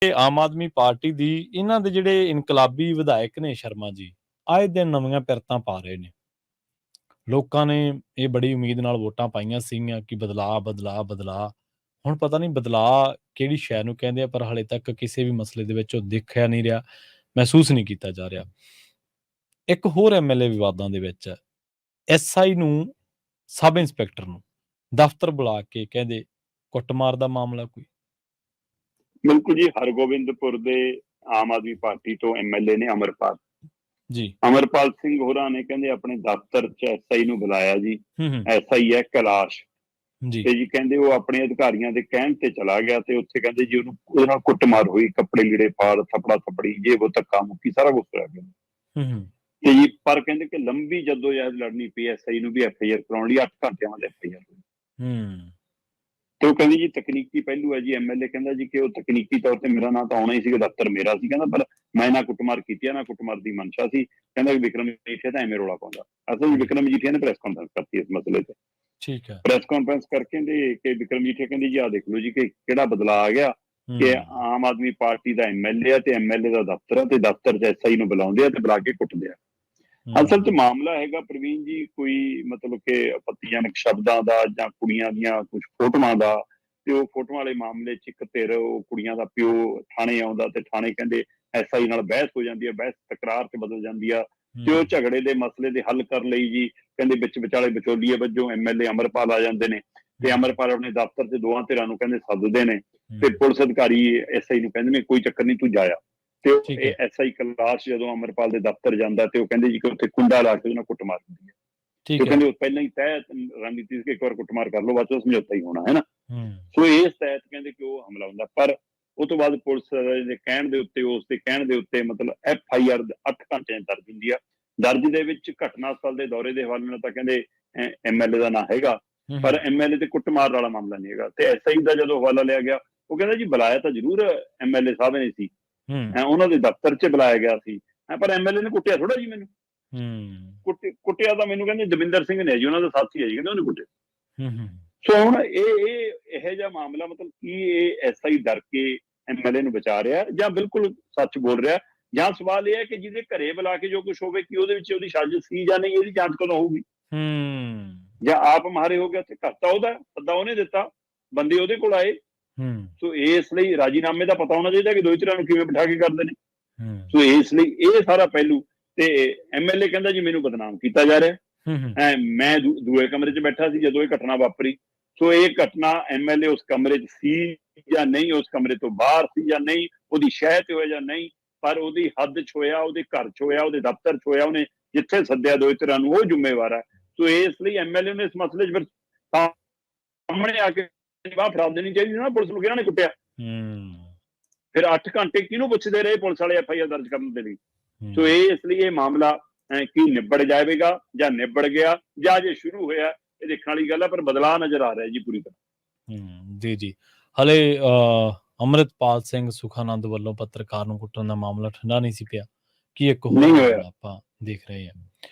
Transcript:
Aam Aadmi party ਦੀ ਇਹਨਾਂ ਦੇ ਜਿਹੜੇ ਇਨਕਲਾਬੀ ਵਿਧਾਇਕ ਨੇ ਸ਼ਰਮਾ ਜੀ, ਆਏ ਦਿਨ ਨਵੀਆਂ ਪਿਰਤਾਂ ਪਾ ਰਹੇ ਨੇ। ਲੋਕਾਂ ਨੇ ਇਹ ਬੜੀ ਉਮੀਦ ਨਾਲ ਵੋਟਾਂ ਪਾਈਆਂ ਸੀਗੀਆਂ ਕਿ ਬਦਲਾਅ ਬਦਲਾਅ ਬਦਲਾਅ। ਹੁਣ ਪਤਾ ਨਹੀਂ ਬਦਲਾਅ ਕਿਹੜੀ ਸ਼ੈ ਨੂੰ ਕਹਿੰਦੇ ਆ, ਪਰ ਹਾਲੇ ਤੱਕ ਕਿਸੇ ਵੀ ਮਸਲੇ ਦੇ ਵਿੱਚ ਉਹ ਦਿਖਿਆ ਨਹੀਂ ਰਿਹਾ, ਮਹਿਸੂਸ ਨਹੀਂ ਕੀਤਾ ਜਾ ਰਿਹਾ। ਇੱਕ ਹੋਰ ਐਮਐਲਏ ਵਿਵਾਦਾਂ ਦੇ ਵਿੱਚ ਹੈ, ਐਸਆਈ ਨੂੰ, ਸਬ ਇੰਸਪੈਕਟਰ ਨੂੰ ਦਫ਼ਤਰ ਬੁਲਾ ਕੇ ਕਹਿੰਦੇ ਕੁੱਟਮਾਰ ਦਾ ਮਾਮਲਾ ਕੋਈ। ਬਿਲਕੁਲ ਜੀ, ਹਰਗੋਬਿੰਦਪੁਰ ਦੇ ਆਮ ਆਦਮੀ ਪਾਰਟੀ ਤੋਂ ਐਮਐਲਏ ਨੇ ਅਮਰਪਾਲ ਜੀ, ਅਮਰਪਾਲ ਸਿੰਘ ਹੋਰਾਂ ਨੇ ਕਹਿੰਦੇ ਆਪਣੇ ਦਫ਼ਤਰ 'ਚ ਐਸਆਈ ਨੂੰ ਬੁਲਾਇਆ ਜੀ। ਐਸਆਈ ਹੈ ਕੈਲਾਸ਼ ਜੀ, ਤੇ ਜੀ ਕਹਿੰਦੇ ਉਹ ਆਪਣੇ ਅਧਿਕਾਰੀਆਂ ਦੇ ਕਹਿਣ ਤੇ ਚਲਾ ਗਿਆ ਤੇ ਉੱਥੇ ਕਹਿੰਦੇ ਜੀ ਉਹਦੇ ਨਾਲ ਕੁੱਟਮਾਰ ਹੋਈ, ਕੱਪੜੇ ਲੀੜੇ ਪਾੜ, ਥੱਪੜਾ ਥੱਪੜੀ, ਜੇ ਉਹ ਧੱਕਾ ਮੁੱਕੀ, ਸਾਰਾ ਕੁਝ ਹੋਇਆ ਗਿਆ। ਤੇ ਜੀ ਪਰ ਕਹਿੰਦੇ ਕਿ ਲੰਬੀ ਜਦੋਜਹਿਦ ਲੜਨੀ ਪਈ ਐਸਆਈ ਨੂੰ ਵੀ ਐਫਆਈਆਰ ਕਰਾਉਣ ਲਈ। 8 ਘੰਟਿਆਂ ਬਾਅਦ ਐਫਆਈਆਰ ਹੋਈ। ਤੇ ਉਹ ਕਹਿੰਦੀ ਜੀ ਤਕਨੀਕੀ ਪਹਿਲੂ ਹੈ ਜੀ। ਐਮਐਲਏ ਕਹਿੰਦਾ ਜੀ ਕਿ ਉਹ ਤਕਨੀਕੀ ਤੌਰ ਤੇ ਮੇਰਾ ਨਾਂ ਤਾਂ ਆਉਣਾ ਹੀ ਸੀਗਾ, ਦਫ਼ਤਰ ਮੇਰਾ ਸੀ, ਕਹਿੰਦਾ ਪਰ ਮੈਂ ਨਾ ਕੁੱਟਮਾਰ ਕੀਤੀ ਆ, ਨਾ ਕੁੱਟਮਾਰ ਦੀ ਮਨਸ਼ਾ ਸੀ। ਕਹਿੰਦਾ ਵਿਕਰਮ ਮਜੀਠੀਆ ਤਾਂ ਐਵੇਂ ਰੌਲਾ ਪਾਉਂਦਾ। ਅਸਲ ਵਿਕਰਮ ਮਜੀਠੀਆ ਨੇ ਪ੍ਰੈਸ ਕਾਨਫਰੰਸ ਕਰਤੀ ਇਸ ਮਸਲੇ ਤੇ। ਠੀਕ ਹੈ। ਪ੍ਰੈਸ ਕਾਨਫਰੰਸ ਕਰਕੇ ਕਿ ਵਿਕਰਮ ਮਜੀਠੀਆ ਕਹਿੰਦੀ ਜੀ ਆਹ ਦੇਖ ਲਓ ਜੀ ਕਿ ਕਿਹੜਾ ਬਦਲਾਅ ਆ ਗਿਆ ਕਿ ਆਮ ਆਦਮੀ ਪਾਰਟੀ ਦਾ ਐਮਐਲਏ ਆ ਤੇ ਐਮਐਲਏ ਦਾ ਦਫ਼ਤਰ ਆ ਤੇ ਦਫ਼ਤਰ 'ਚ ਐਸਆਈ ਨੂੰ ਬੁਲਾਉਂਦੇ ਆ ਤੇ ਬੁਲਾ ਕੇ ਕੁੱਟਦੇ ਆ। ਅਸਲ 'ਚ ਮਾਮਲਾ ਹੈਗਾ ਪ੍ਰਵੀਨ ਜੀ ਕੋਈ ਮਤਲਬ ਕਿ ਆਪੱਤੀਜਨਕ ਸ਼ਬਦਾਂ ਦਾ ਜਾਂ ਕੁੜੀਆਂ ਦੀਆਂ ਕੁਝ ਫੋਟੋਆਂ ਦਾ। ਤੇ ਉਹ ਫੋਟੋਆਂ ਵਾਲੇ ਮਾਮਲੇ 'ਚ ਇੱਕ ਧਿਰ, ਉਹ ਕੁੜੀਆਂ ਦਾ ਪਿਓ ਥਾਣੇ ਆਉਂਦਾ ਤੇ ਥਾਣੇ ਕਹਿੰਦੇ ਐਸਆਈ ਨਾਲ ਬਹਿਸ ਹੋ ਜਾਂਦੀ ਹੈ, ਬਹਿਸ ਤਕਰਾਰ 'ਚ ਬਦਲ ਜਾਂਦੀ ਆ। ਤੇ ਉਹ ਝਗੜੇ ਦੇ ਮਸਲੇ ਦੇ ਹੱਲ ਕਰਨ ਲਈ ਜੀ ਕਹਿੰਦੇ ਵਿੱਚ ਵਿਚਾਲੇ ਵਿਚੋਲੀਏ ਵਜੋਂ ਐਮਐਲਏ ਅਮਰਪਾਲ ਆ ਜਾਂਦੇ ਨੇ ਤੇ ਅਮਰਪਾਲ ਆਪਣੇ ਦਫ਼ਤਰ 'ਚ ਦੋਹਾਂ ਧਿਰਾਂ ਨੂੰ ਕਹਿੰਦੇ ਸੱਦਦੇ ਨੇ ਤੇ ਪੁਲਿਸ ਅਧਿਕਾਰੀ ਐਸਆਈ ਨੂੰ ਕਹਿੰਦੇ ਨੇ ਕੋਈ ਚੱਕਰ ਨਹੀਂ, ਤੂੰ ਜਾਇਆ। ਤੇ ਐਸਆਈ ਕੈਲਾਸ਼ ਜਦੋਂ ਅਮਰਪਾਲ ਦੇ ਦਫ਼ਤਰ ਜਾਂਦਾ ਤੇ ਉਹ ਕਹਿੰਦੇ ਜੀ ਕਿ ਉੱਥੇ ਕੁੰਡਾ ਲਾ ਕੇ ਉਹਦੇ ਨਾਲ ਕੁੱਟਮਾਰ ਹੁੰਦੀ ਹੈ। ਤੇ ਕਹਿੰਦੇ ਉਹ ਪਹਿਲਾਂ ਹੀ ਤੈਅ ਰਣਨੀਤੀ ਸੀ ਕਿ ਇੱਕ ਵਾਰ ਕੁੱਟਮਾਰ ਕਰ ਲਓ, ਬਾਅਦ 'ਚ ਸਮਝੌਤਾ ਹੀ ਹੋਣਾ ਹੈ ਨਾ। ਸੋ ਇਸ ਤਹਿਤ ਕਹਿੰਦੇ ਕਿ ਉਹ ਹਮਲਾ ਹੁੰਦਾ। ਪਰ ਉਹ ਤੋਂ ਬਾਅਦ ਪੁਲਿਸ ਦੇ ਕਹਿਣ ਦੇ ਉੱਤੇ, ਉਸ ਦੇ ਕਹਿਣ ਦੇ ਉੱਤੇ ਮਤਲਬ ਐਫਆਈਆਰ 8 ਘੰਟਿਆਂ 'ਚ ਦਰਜ ਹੁੰਦੀ ਆ। ਦਰਜ ਦੇ ਵਿੱਚ ਘਟਨਾ ਸਥਲ ਦੇ ਦੌਰੇ ਦੇ ਹਵਾਲੇ ਨਾਲ ਤਾਂ ਕਹਿੰਦੇ ਐਮਐਲਏ ਦਾ ਨਾਂ ਹੈਗਾ, ਪਰ ਐਮਐਲਏ ਤੇ ਕੁੱਟਮਾਰ ਵਾਲਾ ਮਾਮਲਾ ਨਹੀਂ ਹੈਗਾ। ਤੇ ਐਸਆਈ ਦਾ ਜਦੋਂ ਹਵਾਲਾ ਲਿਆ ਗਿਆ ਉਹ ਕਹਿੰਦਾ ਜੀ ਬੁਲਾਇਆ ਤਾਂ ਜ਼ਰੂਰ ਐਮਐਲਏ ਸਾਹਿਬ ਨੇ ਸੀ, ਉਹਨਾਂ ਦੇ ਦਫ਼ਤਰ 'ਚ ਬੁਲਾਇਆ ਗਿਆ ਸੀ, ਪਰ ਐਮਐਲਏ ਨੇ ਕੁੱਟਿਆ ਥੋੜਾ ਜੀ ਮੈਨੂੰ। ਕੁੱਟਿਆ ਤਾਂ ਮੈਨੂੰ ਕਹਿੰਦੇ ਦਵਿੰਦਰ ਸਿੰਘ ਨੇ ਜੀ, ਉਹਨਾਂ ਦਾ ਸਾਥੀ ਹੈ ਜੀ, ਕਹਿੰਦੇ ਉਹਨੇ ਕੁੱਟਿਆ। ਸੋ ਹੁਣ ਇਹੋ ਜਿਹਾ ਮਾਮਲਾ ਮਤਲਬ ਕੀ ਇਹ ਐਸਆਈ ਡਰ ਕੇ ਐਮਐਲਏ ਨੂੰ ਬਚਾ ਰਿਹਾ ਜਾਂ ਬਿਲਕੁਲ ਸੱਚ ਬੋਲ ਰਿਹਾ, ਜਾਂ ਸਵਾਲ ਇਹ ਹੈ ਕਿ ਜਿਹਦੇ ਘਰੇ ਬੁਲਾ ਕੇ ਜੋ ਕੁਝ ਹੋਵੇ ਕਿ ਉਹਦੇ ਵਿੱਚ ਉਹਦੀ ਸਾਜ਼ਿਸ਼ ਸੀ ਜਾਂ ਨਹੀਂ, ਇਹਦੀ ਜਾਂਚ ਕਦੋਂ ਹੋਊਗੀ। ਜਾਂ ਆਪ ਮਾਰੇ ਹੋ ਗਿਆ ਤੇ ਘਰ ਤਾਂ ਉਹਦਾ, ਸੱਦਾ ਉਹਨੇ ਦਿੱਤਾ, ਬੰਦੇ ਉਹਦੇ ਕੋਲ ਆਏ। ਸੋ ਇਸ ਲਈ ਰਾਜੀਨਾਮੇ ਦਾ ਪਤਾ ਹੋਣਾ ਚਾਹੀਦਾ ਕਿ ਦੋ ਧਿਰਾਂ ਨੂੰ ਕਿਵੇਂ ਬਿਠਾ ਕੇ ਕਰਦੇ ਨੇ। ਸੋ ਇਸ ਲਈ ਇਹ ਸਾਰਾ ਪਹਿਲੂ ਤੇ ਐਮਐਲਏ ਕਹਿੰਦਾ ਜੀ ਮੈਨੂੰ ਬਦਨਾਮ ਕੀਤਾ ਜਾ ਰਿਹਾ। ਮੈਂ ਦੂਏ ਕਮਰੇ 'ਚ ਬੈਠਾ ਸੀ ਜਦੋਂ ਇਹ ਘਟਨਾ ਵਾਪਰੀ। ਸੋ ਇਹ ਘਟਨਾ ਐਮਐਲਏ ਉਸ ਕਮਰੇ 'ਚ ਸੀ ਜਾਂ ਨਹੀਂ, ਉਸ ਕਮਰੇ ਤੋਂ ਬਾਹਰ ਸੀ ਜਾਂ ਨਹੀਂ, ਉਹਦੀ ਸ਼ਹਿ ਤੇ ਹੋਇਆ ਜਾਂ ਨਹੀਂ, ਪਰ ਉਹਦੀ ਹੱਦ 'ਚ ਹੋਇਆ, ਉਹਦੇ ਘਰ 'ਚ ਹੋਇਆ, ਉਹਦੇ ਦਫ਼ਤਰ 'ਚ ਹੋਇਆ, ਉਹਨੇ ਜਿੱਥੇ ਸੱਦਿਆ ਦੋ ਧਿਰਾਂ ਨੂੰ ਉਹ ਜ਼ਿੰਮੇਵਾਰ ਹੈ। ਸੋ ਇਸ ਲਈ ਐਮਐਲਏ ਨੇ ਇਸ ਮਸਲੇ 'ਚ ਫਿਰ ਸਾਹਮਣੇ ਆ ਕੇ ਜਵਾਬ ਫੜਾ ਦੇਣੀ ਚਾਹੀਦੀ ਨਾ ਪੁਲਿਸ ਨੂੰ, ਕਿਹਨਾਂ ਨੇ ਕੁੱਟਿਆ। ਫਿਰ 8 ਘੰਟੇ ਕਿਹਨੂੰ ਪੁੱਛਦੇ ਰਹੇ ਪੁਲਿਸ ਵਾਲੇ ਐਫਆਈਆਰ ਦਰਜ ਕਰਨ ਦੇ ਲਈ। ਸੋ ਇਸ ਲਈ ਇਹ ਮਾਮਲਾ ਕੀ ਨਿਬੜ ਜਾਵੇਗਾ ਜਾਂ ਨਿਬੜ ਗਿਆ ਜਾਂ ਜੇ ਸ਼ੁਰੂ ਹੋਇਆ, ਇਹ ਦੇਖਣ ਵਾਲੀ ਗੱਲ ਹੈ। ਪਰ ਬਦਲਾਅ ਨਜ਼ਰ ਆ ਰਿਹਾ ਜੀ ਪੂਰੀ ਤਰ੍ਹਾਂ। ਜੀ ਜੀ। ਹਲੇ ਅੰਮ੍ਰਿਤਪਾਲ ਸਿੰਘ ਸੁਖਾਨੰਦ ਵੱਲੋਂ ਪੱਤਰਕਾਰ ਨੂੰ ਕੁੱਟਣ ਦਾ ਮਾਮਲਾ ਠੰਡਾ ਨਹੀਂ ਸੀ ਪਿਆ, ਕਿ ਇੱਕ ਹੋਰ ਮਾਮਲਾ ਆਪਾਂ ਦੇਖ ਰਹੇ ਹਾਂ।